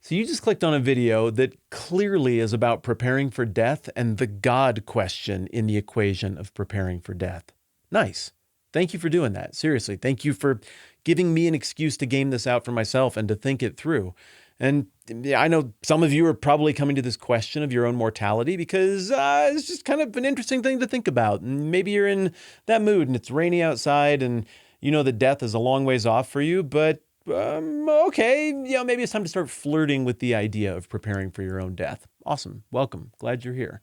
So you just clicked on a video that clearly is about preparing for death and the God question in the equation of preparing for death. Nice. Thank you for doing that. Seriously, thank you for giving me an excuse to game this out for myself and to think it through. And I know some of you are probably coming to this question of your own mortality because it's just kind of an interesting thing to think about. And maybe you're in that mood and it's rainy outside and you know that death is a long ways off for you, but okay, maybe it's time to start flirting with the idea of preparing for your own death. Awesome. Welcome. Glad you're here.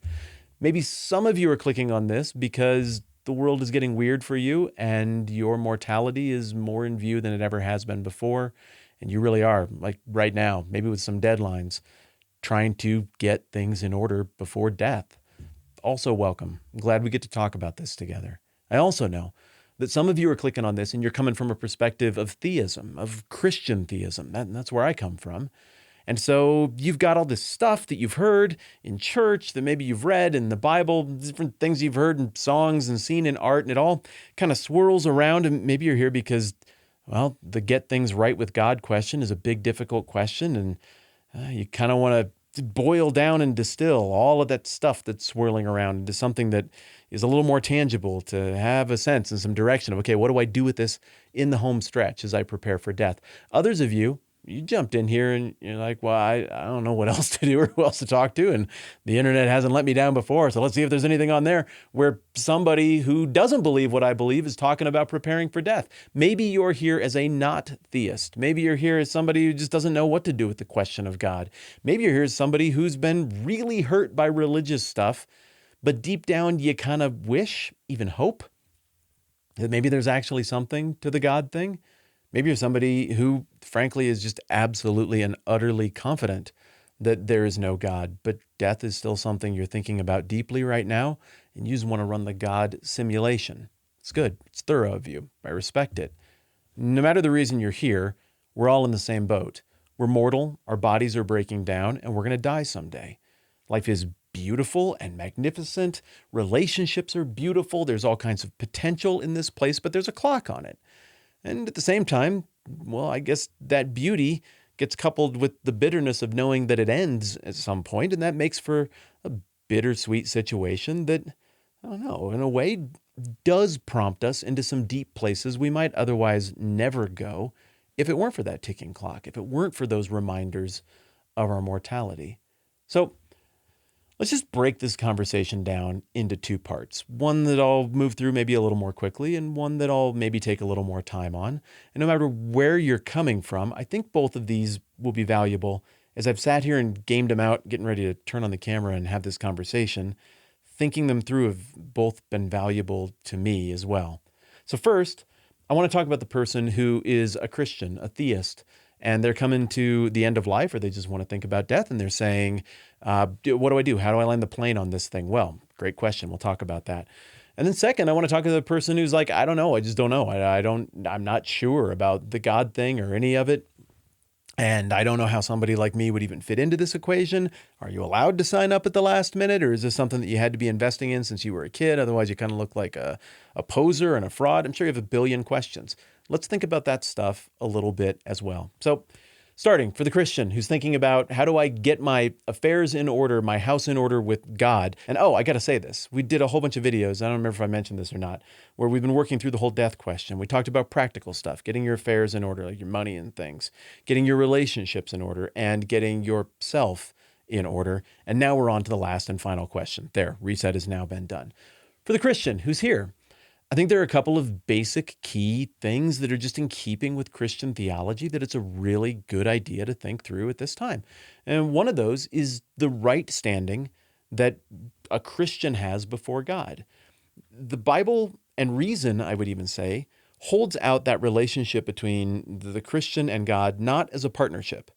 Maybe some of you are clicking on this because the world is getting weird for you and your mortality is more in view than it ever has been before. And you really are, like right now, maybe with some deadlines, trying to get things in order before death. Also welcome. I'm glad we get to talk about this together. I also know that some of you are clicking on this and you're coming from a perspective of theism, of Christian theism. That's where I come from. And so you've got all this stuff that you've heard in church, that maybe you've read in the Bible, different things you've heard in songs and seen in art, and it all kind of swirls around. And maybe you're here because, well, the get things right with God question is a big, difficult question. And you kind of want to boil down and distill all of that stuff that's swirling around into something that is a little more tangible, to have a sense and some direction of, okay, what do I do with this in the home stretch as I prepare for death? Others of you, you jumped in here and you're like, well, I don't know what else to do or who else to talk to. And the internet hasn't let me down before. So let's see if there's anything on there where somebody who doesn't believe what I believe is talking about preparing for death. Maybe you're here as a not theist. Maybe you're here as somebody who just doesn't know what to do with the question of God. Maybe you're here as somebody who's been really hurt by religious stuff, but deep down you kind of wish, even hope, that maybe there's actually something to the God thing. Maybe you're somebody who, frankly, is just absolutely and utterly confident that there is no God, but death is still something you're thinking about deeply right now, and you just want to run the God simulation. It's good. It's thorough of you. I respect it. No matter the reason you're here, we're all in the same boat. We're mortal, our bodies are breaking down, and we're going to die someday. Life is beautiful and magnificent. Relationships are beautiful. There's all kinds of potential in this place, but there's a clock on it. And at the same time, well, I guess that beauty gets coupled with the bitterness of knowing that it ends at some point, and that makes for a bittersweet situation that, I don't know, in a way does prompt us into some deep places we might otherwise never go if it weren't for that ticking clock, if it weren't for those reminders of our mortality. So let's just break this conversation down into two parts. One that I'll move through maybe a little more quickly and one that I'll maybe take a little more time on. And no matter where you're coming from, I think both of these will be valuable. As I've sat here and gamed them out, getting ready to turn on the camera and have this conversation, thinking them through have both been valuable to me as well. So first, I want to talk about the person who is a Christian, a theist, and they're coming to the end of life, or they just want to think about death, and they're saying, what do I do? How do I land the plane on this thing? Well, great question. We'll talk about that. And then second, I want to talk to the person who's like, I don't know. I just don't know. I'm not sure about the God thing or any of it. And I don't know how somebody like me would even fit into this equation. Are you allowed to sign up at the last minute? Or is this something that you had to be investing in since you were a kid? Otherwise, you kind of look like a poser and a fraud. I'm sure you have a billion questions. Let's think about that stuff a little bit as well. So starting for the Christian who's thinking about, how do I get my affairs in order, my house in order with God? And I got to say this. We did a whole bunch of videos. I don't remember if I mentioned this or not, where we've been working through the whole death question. We talked about practical stuff, getting your affairs in order, like your money and things, getting your relationships in order, and getting yourself in order. And now we're on to the last and final question. There, reset has now been done. For the Christian who's here, I think there are a couple of basic key things that are just in keeping with Christian theology that it's a really good idea to think through at this time. And one of those is the right standing that a Christian has before God. The Bible and reason, I would even say, holds out that relationship between the Christian and God not as a partnership,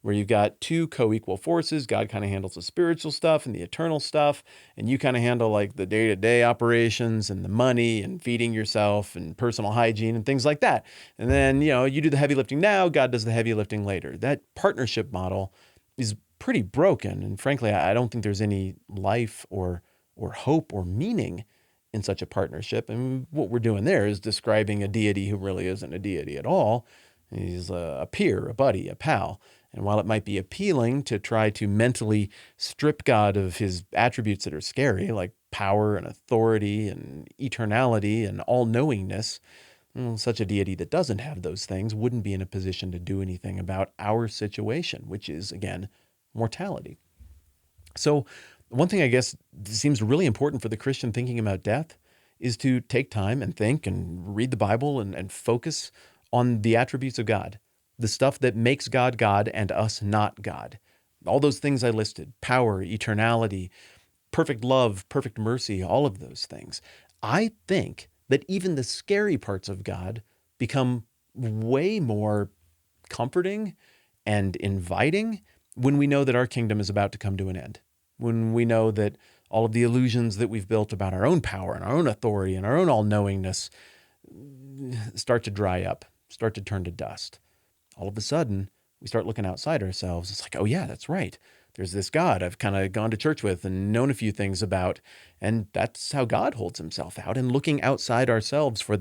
where you've got two co-equal forces. God kind of handles the spiritual stuff and the eternal stuff, and you kind of handle like the day-to-day operations and the money and feeding yourself and personal hygiene and things like that. And then, you do the heavy lifting now, God does the heavy lifting later. That partnership model is pretty broken, and frankly, I don't think there's any life or hope or meaning in such a partnership. And what we're doing there is describing a deity who really isn't a deity at all. He's a peer, a buddy, a pal. And while it might be appealing to try to mentally strip God of his attributes that are scary, like power and authority and eternality and all-knowingness, well, such a deity that doesn't have those things wouldn't be in a position to do anything about our situation, which is, again, mortality. So one thing I guess seems really important for the Christian thinking about death is to take time and think and read the Bible and focus on the attributes of God, the stuff that makes God God and us not God. All those things I listed, power, eternality, perfect love, perfect mercy, all of those things. I think that even the scary parts of God become way more comforting and inviting when we know that our kingdom is about to come to an end. When we know that all of the illusions that we've built about our own power and our own authority and our own all-knowingness start to dry up, start to turn to dust. All of a sudden, we start looking outside ourselves. It's like, oh yeah, that's right. There's this God I've kind of gone to church with and known a few things about. And that's how God holds himself out. And looking outside ourselves for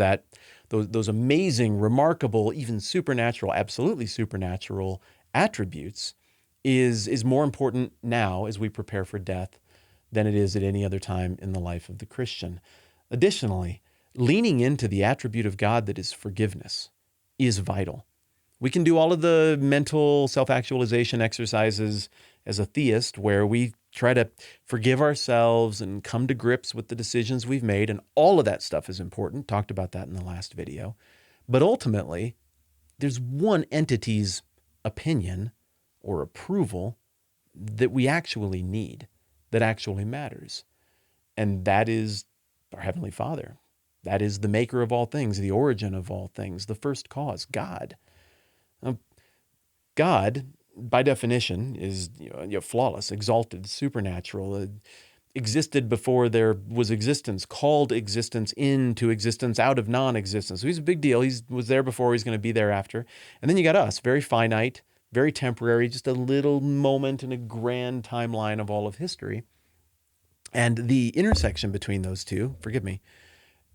those amazing, remarkable, even supernatural, absolutely supernatural attributes is more important now as we prepare for death than it is at any other time in the life of the Christian. Additionally, leaning into the attribute of God that is forgiveness is vital. We can do all of the mental self-actualization exercises as a theist where we try to forgive ourselves and come to grips with the decisions we've made, and all of that stuff is important. Talked about that in the last video. But ultimately, there's one entity's opinion or approval that we actually need, that actually matters. And that is our Heavenly Father. That is the maker of all things, the origin of all things, the first cause, God. Now, God, by definition, is flawless, exalted, supernatural, existed before there was existence, called existence into existence out of non-existence. So he's a big deal. He was there before, he's going to be there after. And then you got us, very finite, very temporary, just a little moment in a grand timeline of all of history. And the intersection between those two, forgive me,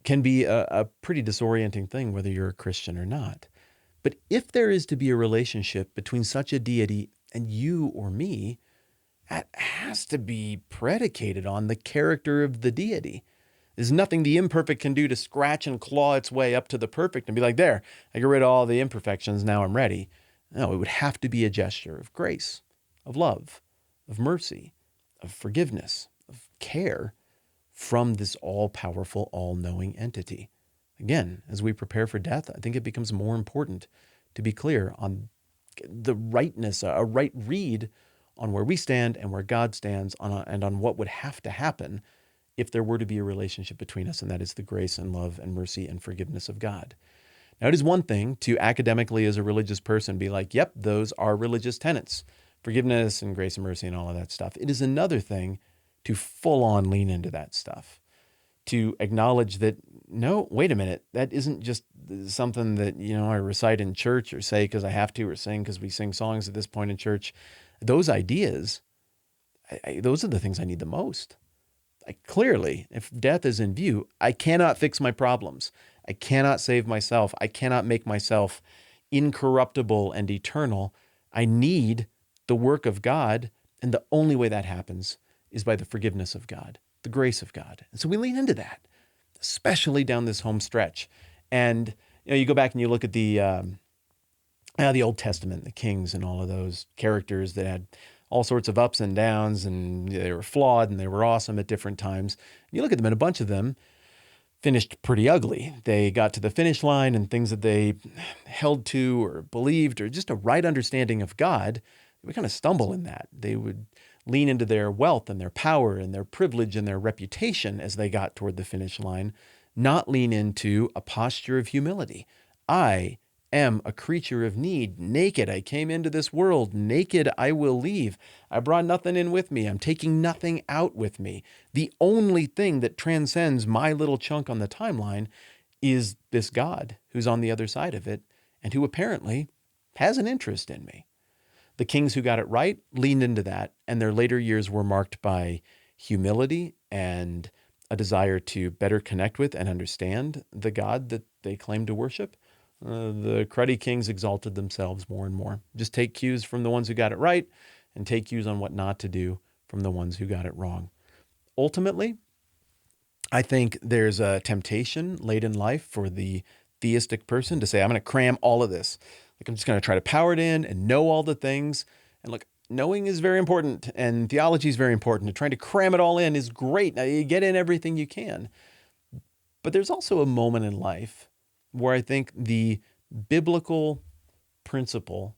can be a pretty disorienting thing, whether you're a Christian or not. But if there is to be a relationship between such a deity and you or me, that has to be predicated on the character of the deity. There's nothing the imperfect can do to scratch and claw its way up to the perfect and be like, there, I get rid of all the imperfections, now I'm ready. No, it would have to be a gesture of grace, of love, of mercy, of forgiveness, of care from this all-powerful, all-knowing entity. Again, as we prepare for death, I think it becomes more important to be clear on the rightness, a right read on where we stand and where God stands and on what would have to happen if there were to be a relationship between us, and that is the grace and love and mercy and forgiveness of God. Now, it is one thing to academically, as a religious person, be like, yep, those are religious tenets, forgiveness and grace and mercy and all of that stuff. It is another thing to full on lean into that stuff, to acknowledge that, no, wait a minute, that isn't just something that, I recite in church or say because I have to or sing because we sing songs at this point in church. Those ideas, those are the things I need the most. Clearly, if death is in view, I cannot fix my problems. I cannot save myself. I cannot make myself incorruptible and eternal. I need the work of God, and the only way that happens is by the forgiveness of God, the grace of God. And so we lean into that, especially down this home stretch. And you go back and you look at the Old Testament, the kings and all of those characters that had all sorts of ups and downs, and they were flawed and they were awesome at different times. You look at them, and a bunch of them finished pretty ugly. They got to the finish line, and things that they held to or believed or just a right understanding of God, they would kind of stumble in that. They would lean into their wealth and their power and their privilege and their reputation as they got toward the finish line, not lean into a posture of humility. I am a creature of need. Naked I came into this world. Naked I will leave. I brought nothing in with me. I'm taking nothing out with me. The only thing that transcends my little chunk on the timeline is this God who's on the other side of it and who apparently has an interest in me. The kings who got it right leaned into that, and their later years were marked by humility and a desire to better connect with and understand the God that they claimed to worship. The cruddy kings exalted themselves more and more. Just take cues from the ones who got it right and take cues on what not to do from the ones who got it wrong. Ultimately, I think there's a temptation late in life for the theistic person to say, I'm going to cram all of this. Like, I'm just going to try to power it in and know all the things. And look, knowing is very important and theology is very important. And trying to cram it all in is great. Now, you get in everything you can. But there's also a moment in life where I think the biblical principle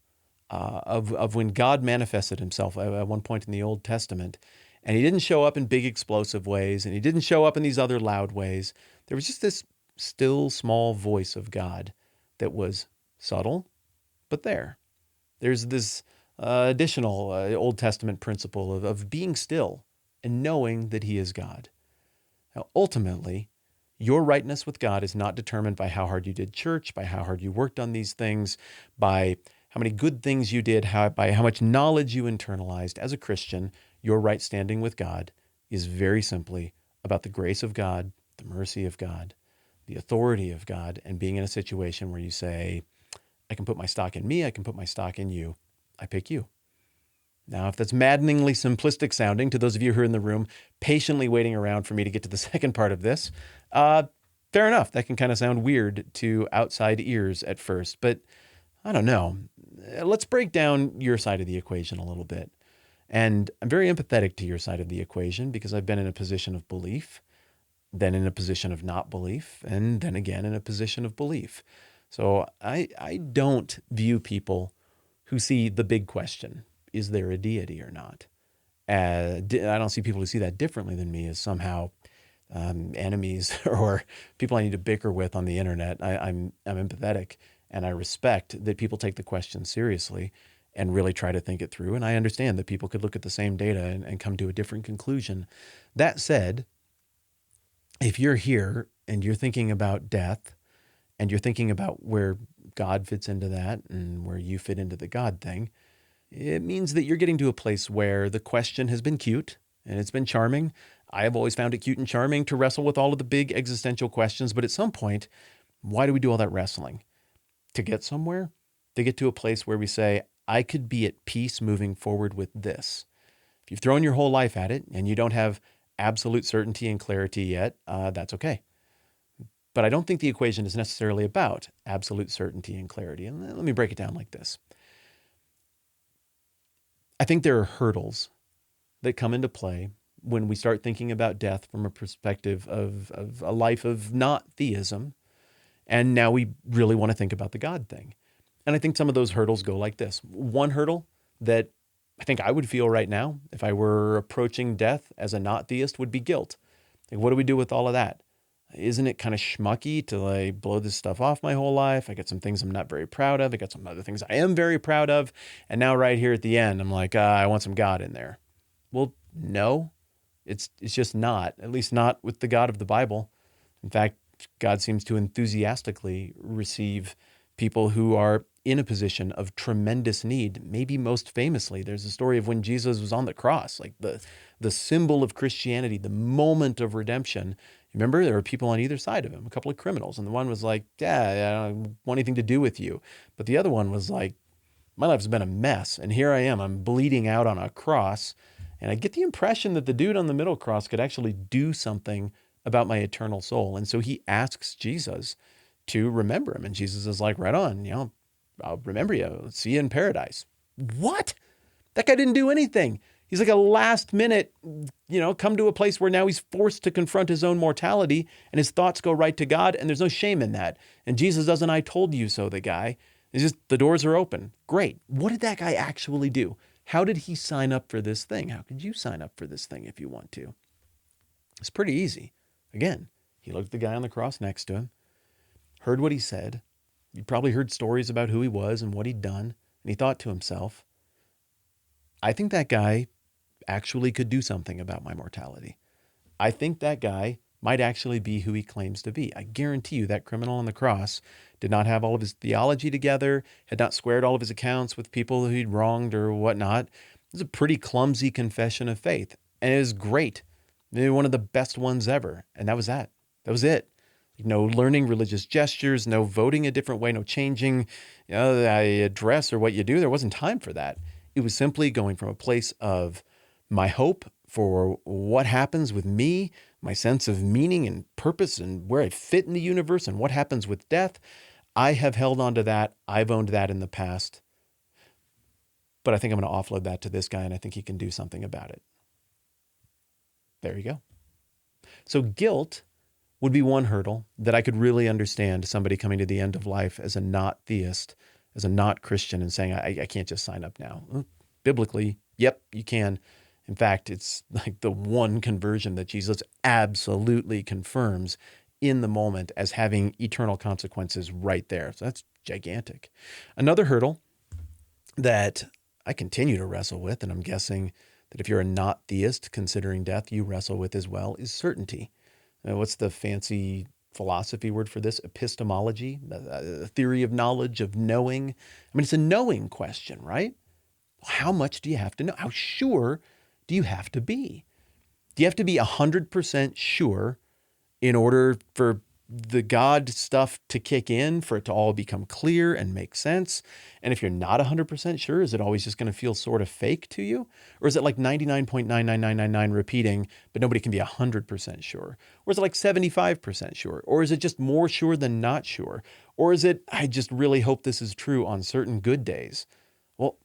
of when God manifested himself at one point in the Old Testament, and he didn't show up in big explosive ways, and he didn't show up in these other loud ways. There was just this still small voice of God that was subtle, but there. There's this additional Old Testament principle of being still and knowing that he is God. Now, ultimately, your rightness with God is not determined by how hard you did church, by how hard you worked on these things, by how many good things you did, by how much knowledge you internalized. As a Christian, your right standing with God is very simply about the grace of God, the mercy of God, the authority of God, and being in a situation where you say, I can put my stock in me, I can put my stock in you. I pick you. Now, if that's maddeningly simplistic sounding to those of you who are in the room, patiently waiting around for me to get to the second part of this, fair enough. That can kind of sound weird to outside ears at first, but I don't know. Let's break down your side of the equation a little bit. And I'm very empathetic to your side of the equation because I've been in a position of belief, then in a position of not belief, and then again in a position of belief. So I don't view people who see the big question, is there a deity or not? I don't see people who see that differently than me as somehow enemies or people I need to bicker with on the internet. I'm empathetic and I respect that people take the question seriously and really try to think it through. And I understand that people could look at the same data and come to a different conclusion. That said, if you're here and you're thinking about death and you're thinking about where God fits into that and where you fit into the God thing, it means that you're getting to a place where the question has been cute and it's been charming. I have always found it cute and charming to wrestle with all of the big existential questions. But at some point, why do we do all that wrestling? To get somewhere? To get to a place where we say, I could be at peace moving forward with this. If you've thrown your whole life at it and you don't have absolute certainty and clarity yet, that's okay. But I don't think the equation is necessarily about absolute certainty and clarity. And let me break it down like this. I think there are hurdles that come into play when we start thinking about death from a perspective of a life of not theism. And now we really want to think about the God thing. And I think some of those hurdles go like this. One hurdle that I think I would feel right now if I were approaching death as a not theist would be guilt. Like, what do we do with all of that? Isn't it kind of schmucky to like blow this stuff off my whole life? I got some things I'm not very proud of. I got some other things I am very proud of. And now right here at the end, I'm like, I want some God in there. Well, no, it's just not, at least not with the God of the Bible. In fact, God seems to enthusiastically receive people who are in a position of tremendous need. Maybe most famously, there's a story of when Jesus was on the cross, like the symbol of Christianity, the moment of redemption. Remember, there were people on either side of him, a couple of criminals. And the one was like, yeah, I don't want anything to do with you. But the other one was like, my life's been a mess. And here I am, I'm bleeding out on a cross. And I get the impression that the dude on the middle cross could actually do something about my eternal soul. And so he asks Jesus to remember him. And Jesus is like, right on, I'll remember you. See you in paradise. What? That guy didn't do anything. He's like a last minute, come to a place where now he's forced to confront his own mortality and his thoughts go right to God. And there's no shame in that. And Jesus doesn't, I told you so, the guy. It's just the doors are open. Great. What did that guy actually do? How did he sign up for this thing? How could you sign up for this thing if you want to? It's pretty easy. Again, he looked at the guy on the cross next to him, heard what he said. He probably heard stories about who he was and what he'd done. And he thought to himself, I think that guy actually could do something about my mortality. I think that guy might actually be who he claims to be. I guarantee you that criminal on the cross did not have all of his theology together, had not squared all of his accounts with people who he'd wronged or whatnot. It was a pretty clumsy confession of faith. And it was great. Maybe one of the best ones ever. And that was that. That was it. No learning religious gestures, no voting a different way, no changing the address or what you do. There wasn't time for that. It was simply going from a place of my hope for what happens with me, my sense of meaning and purpose and where I fit in the universe and what happens with death. I have held on to that. I've owned that in the past. But I think I'm going to offload that to this guy, and I think he can do something about it. There you go. So guilt would be one hurdle that I could really understand somebody coming to the end of life as a not theist, as a not Christian, and saying, I can't just sign up now. Well, biblically, yep, you can. In fact, it's like the one conversion that Jesus absolutely confirms in the moment as having eternal consequences right there. So that's gigantic. Another hurdle that I continue to wrestle with, and I'm guessing that if you're a not theist considering death, you wrestle with as well, is certainty. What's the fancy philosophy word for this? Epistemology, the theory of knowledge, of knowing. I mean, it's a knowing question, right? How much do you have to know? How sure do you have to be? Do you have to be 100% sure in order for the God stuff to kick in, for it to all become clear and make sense? And if you're not 100% sure, is it always just going to feel sort of fake to you? Or is it like 99.99999 repeating, but nobody can be 100% sure? Or is it like 75% sure? Or is it just more sure than not sure? Or is it, I just really hope this is true on certain good days? Well,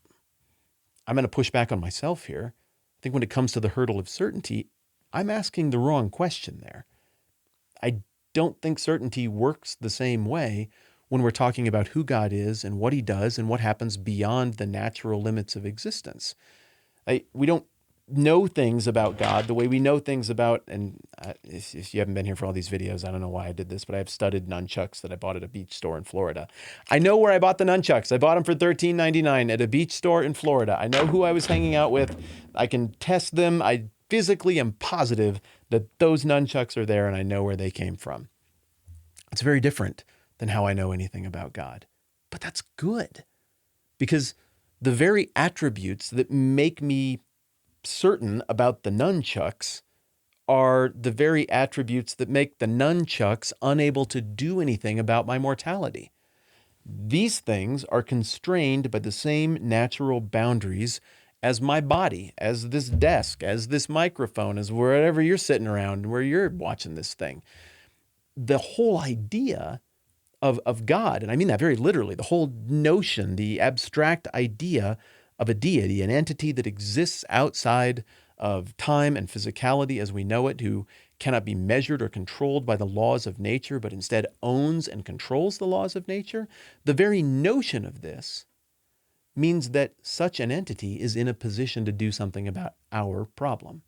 I'm going to push back on myself here. I think when it comes to the hurdle of certainty, I'm asking the wrong question there. I don't think certainty works the same way when we're talking about who God is and what he does and what happens beyond the natural limits of existence. We don't know things about God the way we know things about, and if you haven't been here for all these videos, I don't know why I did this, but I have studded nunchucks that I bought at a beach store in Florida. I know where I bought the nunchucks. I bought them for $13.99 at a beach store in Florida. I know who I was hanging out with. I can test them. I physically am positive that those nunchucks are there, and I know where they came from. It's very different than how I know anything about God. But that's good, because the very attributes that make me certain about the nunchucks are the very attributes that make the nunchucks unable to do anything about my mortality. These things are constrained by the same natural boundaries as my body, as this desk, as this microphone, as wherever you're sitting around, where you're watching this thing. The whole idea of God, and I mean that very literally, the whole notion, the abstract idea of a deity, an entity that exists outside of time and physicality as we know it, who cannot be measured or controlled by the laws of nature, but instead owns and controls the laws of nature. The very notion of this means that such an entity is in a position to do something about our problem.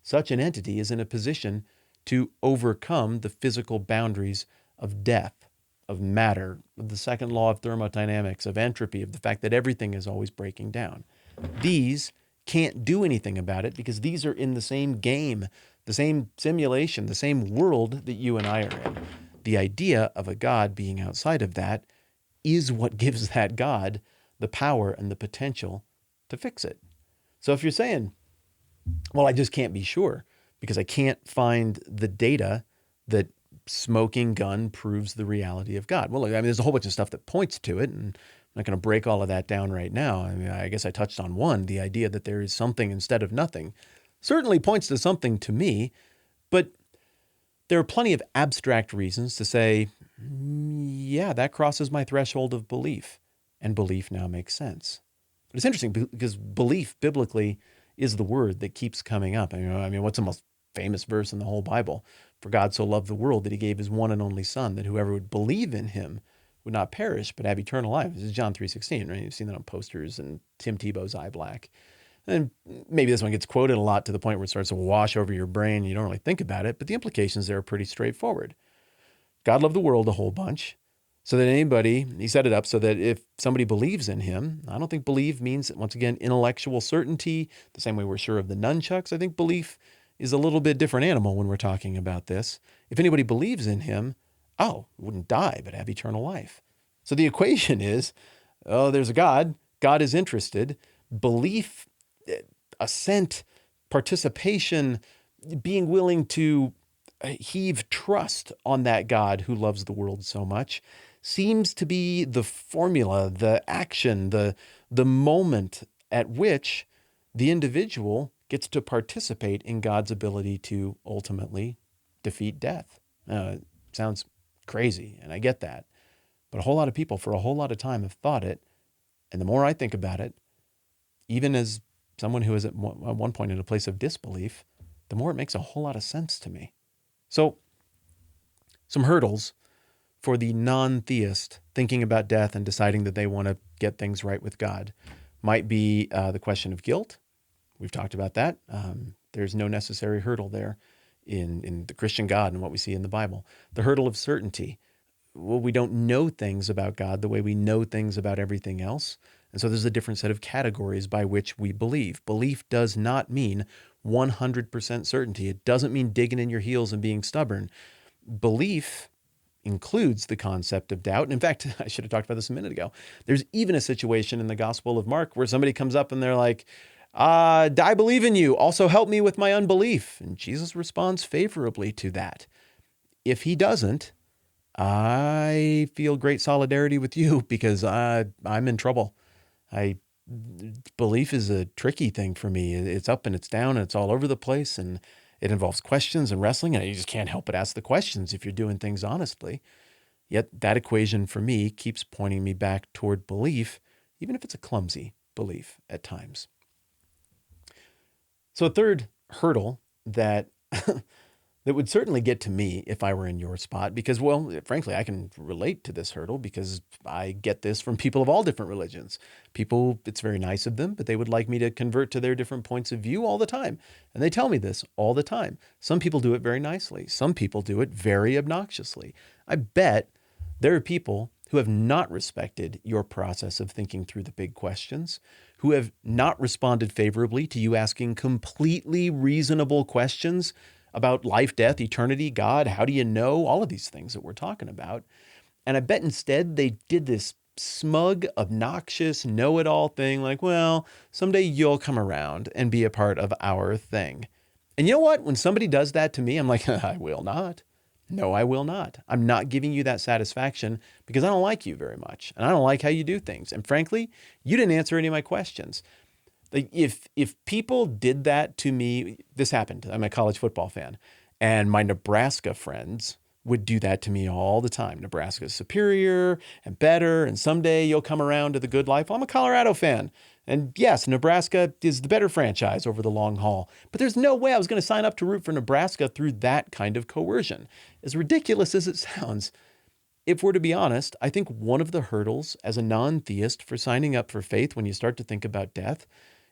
Such an entity is in a position to overcome the physical boundaries of death, of matter, of the second law of thermodynamics, of entropy, of the fact that everything is always breaking down. These can't do anything about it because these are in the same game, the same simulation, the same world that you and I are in. The idea of a God being outside of that is what gives that God the power and the potential to fix it. So if you're saying, well, I just can't be sure because I can't find the data that smoking gun proves the reality of God. Well, I mean, there's a whole bunch of stuff that points to it, and I'm not going to break all of that down right now. I mean, I guess I touched on one, the idea that there is something instead of nothing. Certainly points to something to me, but there are plenty of abstract reasons to say, yeah, that crosses my threshold of belief, and belief now makes sense. But it's interesting because belief biblically is the word that keeps coming up. I mean, what's the most famous verse in the whole Bible? For God so loved the world that he gave his one and only son, that whoever would believe in him would not perish, but have eternal life. This is John 3:16, right? You've seen that on posters and Tim Tebow's eye black. And maybe this one gets quoted a lot to the point where it starts to wash over your brain. You don't really think about it, but the implications there are pretty straightforward. God loved the world a whole bunch so that anybody, he set it up so that if somebody believes in him, I don't think believe means, once again, intellectual certainty, the same way we're sure of the nunchucks. I think belief is a little bit different animal when we're talking about this. If anybody believes in him, wouldn't die, but have eternal life. So the equation is, there's a God. God is interested. Belief, assent, participation, being willing to heave trust on that God who loves the world so much seems to be the formula, the action, the moment at which the individual gets to participate in God's ability to ultimately defeat death. It sounds crazy, and I get that. But a whole lot of people for a whole lot of time have thought it. And the more I think about it, even as someone who is at one point in a place of disbelief, the more it makes a whole lot of sense to me. So, some hurdles for the non-theist thinking about death and deciding that they want to get things right with God might be the question of guilt. We've talked about that. There's no necessary hurdle there in the Christian God and what we see in the Bible. The hurdle of certainty. Well, we don't know things about God the way we know things about everything else. And so there's a different set of categories by which we believe. Belief does not mean 100% certainty. It doesn't mean digging in your heels and being stubborn. Belief includes the concept of doubt. And in fact, I should have talked about this a minute ago. There's even a situation in the Gospel of Mark where somebody comes up and they're like, I believe in you. Also help me with my unbelief. And Jesus responds favorably to that. If he doesn't, I feel great solidarity with you because I'm in trouble. Belief is a tricky thing for me. It's up and it's down and it's all over the place, and it involves questions and wrestling, and you just can't help but ask the questions if you're doing things honestly. Yet that equation for me keeps pointing me back toward belief, even if it's a clumsy belief at times. So a third hurdle that that would certainly get to me if I were in your spot, because, well, frankly, I can relate to this hurdle because I get this from people of all different religions. People, it's very nice of them, but they would like me to convert to their different points of view all the time. And they tell me this all the time. Some people do it very nicely. Some people do it very obnoxiously. I bet there are people who have not respected your process of thinking through the big questions, who have not responded favorably to you asking completely reasonable questions about life, death, eternity, God, how do you know, all of these things that we're talking about. And I bet instead they did this smug, obnoxious, know-it-all thing like, well, someday you'll come around and be a part of our thing. And you know what? When somebody does that to me, I'm like, I will not. No, I will not. I'm not giving you that satisfaction because I don't like you very much. And I don't like how you do things. And frankly, you didn't answer any of my questions. Like if people did that to me, this happened. I'm a college football fan, and my Nebraska friends would do that to me all the time. Nebraska's superior and better, and someday you'll come around to the good life. Well, I'm a Colorado fan, and yes, Nebraska is the better franchise over the long haul. But there's no way I was going to sign up to root for Nebraska through that kind of coercion. As ridiculous as it sounds, if we're to be honest, I think one of the hurdles as a non-theist for signing up for faith when you start to think about death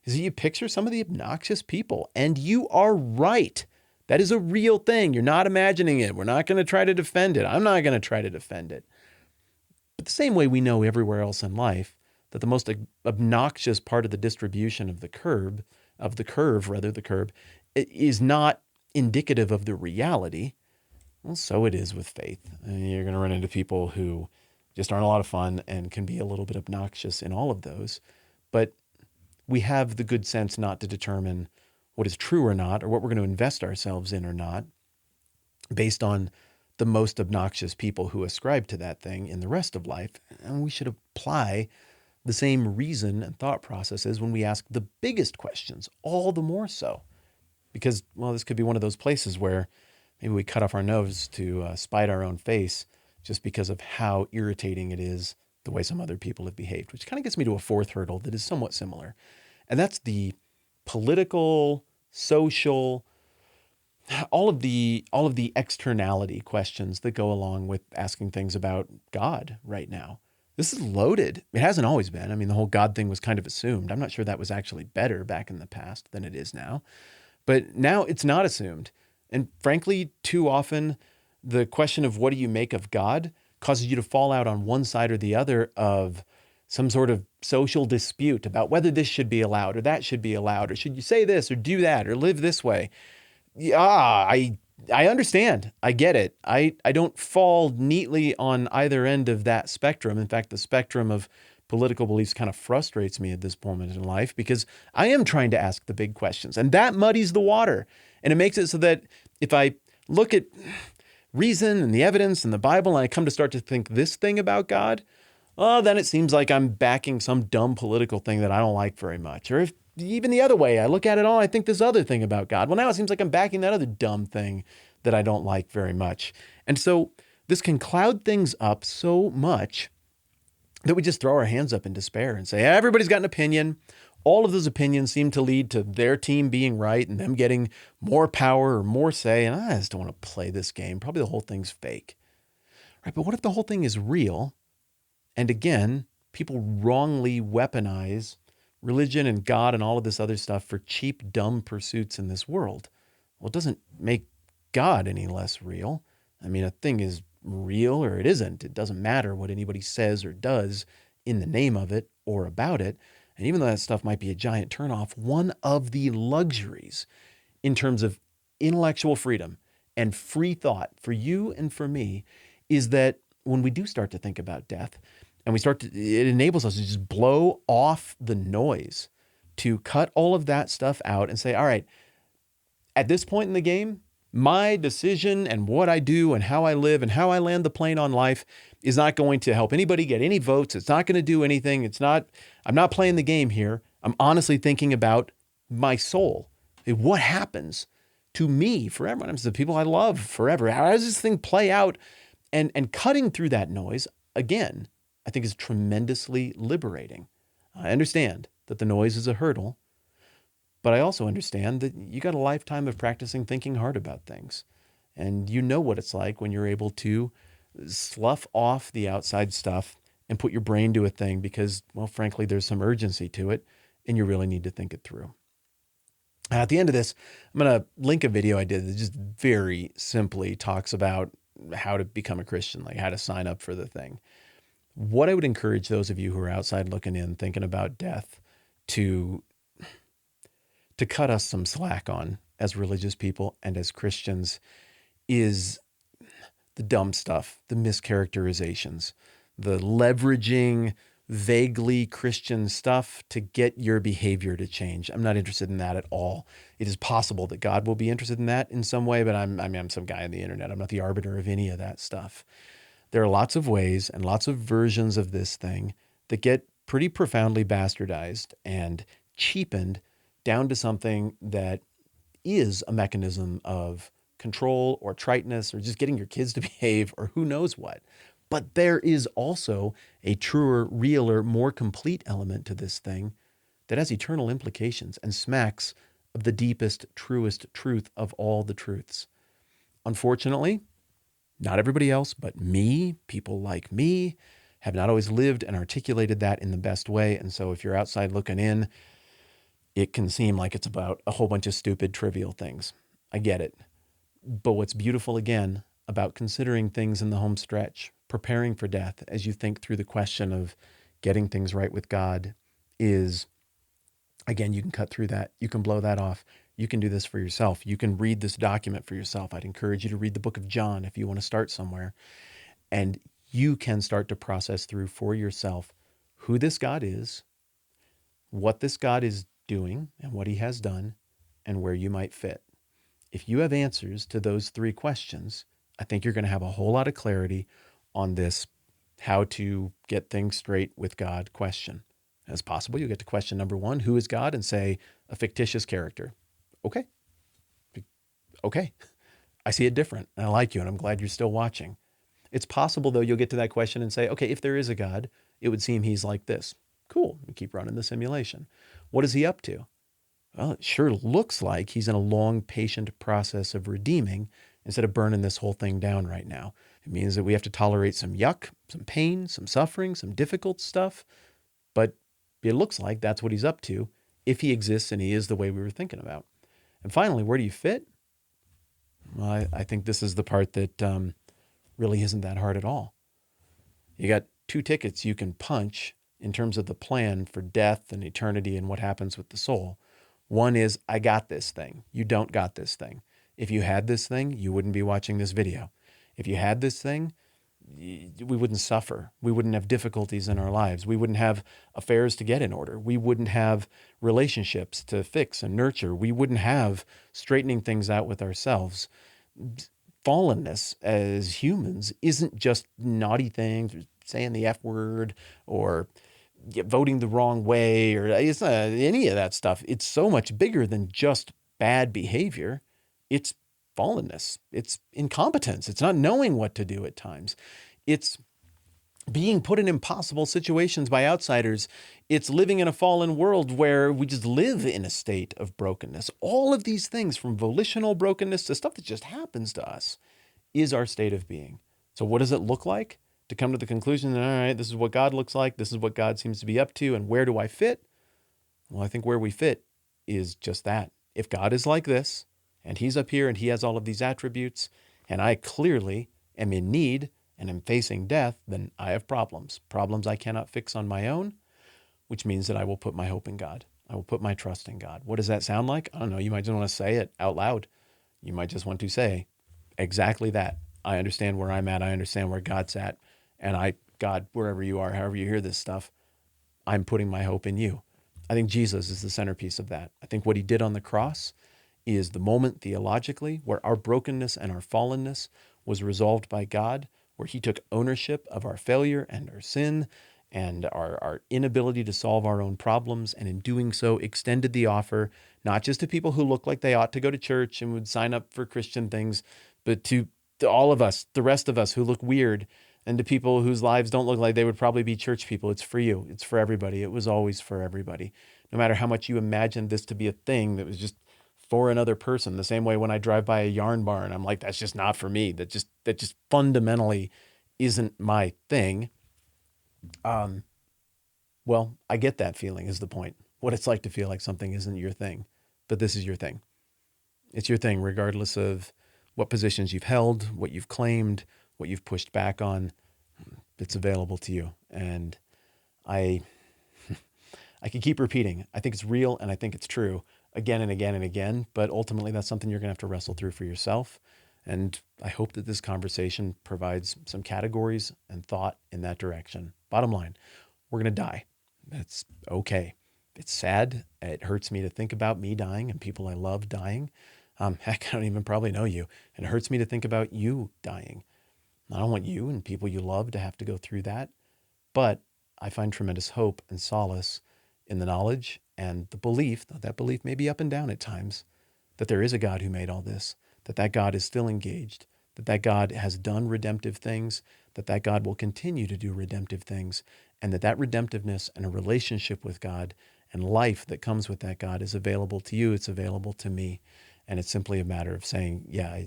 is that you picture some of the obnoxious people. And you are right. That is a real thing. You're not imagining it. We're not going to try to defend it. I'm not going to try to defend it. But the same way we know everywhere else in life that the most obnoxious part of the distribution of the curve, is not indicative of the reality. Well, so it is with faith. And you're going to run into people who just aren't a lot of fun and can be a little bit obnoxious in all of those. But we have the good sense not to determine what is true or not, or what we're going to invest ourselves in or not, based on the most obnoxious people who ascribe to that thing in the rest of life. And we should apply the same reason and thought processes when we ask the biggest questions, all the more so. Because, well, this could be one of those places where maybe we cut off our nose to spite our own face just because of how irritating it is the way some other people have behaved, which kind of gets me to a fourth hurdle that is somewhat similar. And that's the political, social, all of the externality questions that go along with asking things about God right now. This is loaded. It hasn't always been. I mean, the whole God thing was kind of assumed. I'm not sure that was actually better back in the past than it is now. But now it's not assumed. And frankly, too often, the question of what do you make of God causes you to fall out on one side or the other of some sort of social dispute about whether this should be allowed or that should be allowed, or should you say this or do that or live this way. I understand. I get it. I don't fall neatly on either end of that spectrum. In fact, the spectrum of political beliefs kind of frustrates me at this moment in life because I am trying to ask the big questions, and that muddies the water. And it makes it so that if I look at reason and the evidence and the Bible, and I come to start to think this thing about God, oh, then it seems like I'm backing some dumb political thing that I don't like very much. Or if even the other way, I look at it all, I think this other thing about God. Well, now it seems like I'm backing that other dumb thing that I don't like very much. And so this can cloud things up so much that we just throw our hands up in despair and say, everybody's got an opinion. All of those opinions seem to lead to their team being right and them getting more power or more say. And I just don't want to play this game. Probably the whole thing's fake. Right? But what if the whole thing is real? And again, people wrongly weaponize religion and God and all of this other stuff for cheap, dumb pursuits in this world. Well, it doesn't make God any less real. I mean, a thing is real or it isn't. It doesn't matter what anybody says or does in the name of it or about it. And even though that stuff might be a giant turnoff, one of the luxuries in terms of intellectual freedom and free thought for you and for me is that when we do start to think about death and it enables us to just blow off the noise, to cut all of that stuff out and say, all right, at this point in the game, my decision and what I do and how I live and how I land the plane on life is not going to help anybody get any votes. It's not going to do anything. I'm not playing the game here. I'm honestly thinking about my soul. What happens to me forever? I'm the people I love forever. How does this thing play out? And cutting through that noise, again, I think is tremendously liberating. I understand that the noise is a hurdle, but I also understand that you got a lifetime of practicing thinking hard about things. And you know what it's like when you're able to slough off the outside stuff and put your brain to a thing because, well, frankly, there's some urgency to it and you really need to think it through. At the end of this, I'm going to link a video I did that just very simply talks about how to become a Christian, like how to sign up for the thing. What I would encourage those of you who are outside looking in, thinking about death, to cut us some slack on as religious people and as Christians is the dumb stuff, the mischaracterizations, the leveraging vaguely Christian stuff to get your behavior to change. I'm not interested in that at all. It is possible that God will be interested in that in some way, but I'm some guy on the internet. I'm not the arbiter of any of that stuff. There are lots of ways and lots of versions of this thing that get pretty profoundly bastardized and cheapened down to something that is a mechanism of control or triteness or just getting your kids to behave or who knows what. But there is also a truer, realer, more complete element to this thing that has eternal implications and smacks of the deepest, truest truth of all the truths. Unfortunately, not everybody else, but me, people like me, have not always lived and articulated that in the best way. And so if you're outside looking in, it can seem like it's about a whole bunch of stupid, trivial things. I get it. But what's beautiful, again, about considering things in the home stretch, preparing for death as you think through the question of getting things right with God is, again, you can cut through that. You can blow that off. You can do this for yourself. You can read this document for yourself. I'd encourage you to read the book of John if you want to start somewhere. And you can start to process through for yourself who this God is, what this God is doing and what he has done, and where you might fit. If you have answers to those three questions, I think you're going to have a whole lot of clarity on this how to get things straight with God question. As possible, you'll get to question number one, who is God? And say a fictitious character. Okay. I see it different and I like you and I'm glad you're still watching. It's possible though, you'll get to that question and say, okay, if there is a God, it would seem he's like this. Cool. We keep running the simulation. What is he up to? Well, it sure looks like he's in a long, patient process of redeeming instead of burning this whole thing down right now. It means that we have to tolerate some yuck, some pain, some suffering, some difficult stuff. But it looks like that's what he's up to if he exists and he is the way we were thinking about. And finally, where do you fit? Well, I think this is the part that really isn't that hard at all. You got two tickets you can punch in terms of the plan for death and eternity and what happens with the soul. One is, I got this thing. You don't got this thing. If you had this thing, you wouldn't be watching this video. If you had this thing, we wouldn't suffer. We wouldn't have difficulties in our lives. We wouldn't have affairs to get in order. We wouldn't have relationships to fix and nurture. We wouldn't have straightening things out with ourselves. fallenness as humans isn't just naughty things, or saying the F word, or voting the wrong way, or it's not any of that stuff. It's so much bigger than just bad behavior. It's fallenness. It's incompetence. It's not knowing what to do at times. It's being put in impossible situations by outsiders. It's living in a fallen world where we just live in a state of brokenness. All of these things, from volitional brokenness to stuff that just happens to us, is our state of being. So what does it look like to come to the conclusion that, all right, this is what God looks like, this is what God seems to be up to, and where do I fit? Well, I think where we fit is just that. If God is like this, and he's up here and he has all of these attributes, and I clearly am in need and am facing death, then I have problems I cannot fix on my own, which means that I will put my hope in God. I will put my trust in God. What does that sound like? I don't know. You might just want to say it out loud. You might just want to say exactly that. I understand where I'm at. I understand where God's at. And God, wherever you are, however you hear this stuff, I'm putting my hope in you. I think Jesus is the centerpiece of that. I think what he did on the cross is the moment theologically where our brokenness and our fallenness was resolved by God, where he took ownership of our failure and our sin and our inability to solve our own problems, and in doing so extended the offer not just to people who look like they ought to go to church and would sign up for Christian things, but to all of us, the rest of us who look weird, and to people whose lives don't look like they would probably be church people. It's for you. It's for everybody. It was always for everybody. No matter how much you imagined this to be a thing that was just for another person. The same way when I drive by a yarn barn, I'm like, that's just not for me. That just fundamentally isn't my thing. Well, I get that feeling is the point. What it's like to feel like something isn't your thing, but this is your thing. It's your thing, regardless of what positions you've held, what you've claimed, what you've pushed back on. It's available to you. And I can keep repeating, I think it's real and I think it's true again and again and again, but ultimately that's something you're going to have to wrestle through for yourself. And I hope that this conversation provides some categories and thought in that direction. Bottom line, we're going to die. That's okay. It's sad. It hurts me to think about me dying and people I love dying. Heck, I don't even probably know you. And it hurts me to think about you dying. I don't want you and people you love to have to go through that. But I find tremendous hope and solace in the knowledge and the belief, though that belief may be up and down at times, that there is a God who made all this, that God is still engaged, that God has done redemptive things, that God will continue to do redemptive things, and that redemptiveness and a relationship with God and life that comes with that God is available to you. It's available to me. And it's simply a matter of saying, yeah,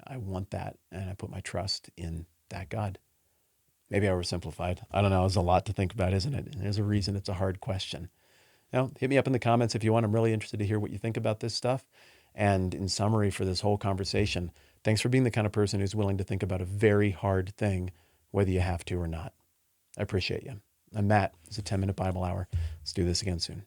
I want that. And I put my trust in that God. Maybe I oversimplified. I don't know. It's a lot to think about, isn't it? And there's a reason it's a hard question. Now, hit me up in the comments if you want. I'm really interested to hear what you think about this stuff. And in summary for this whole conversation, thanks for being the kind of person who's willing to think about a very hard thing, whether you have to or not. I appreciate you. I'm Matt. It's a 10-minute Bible hour. Let's do this again soon.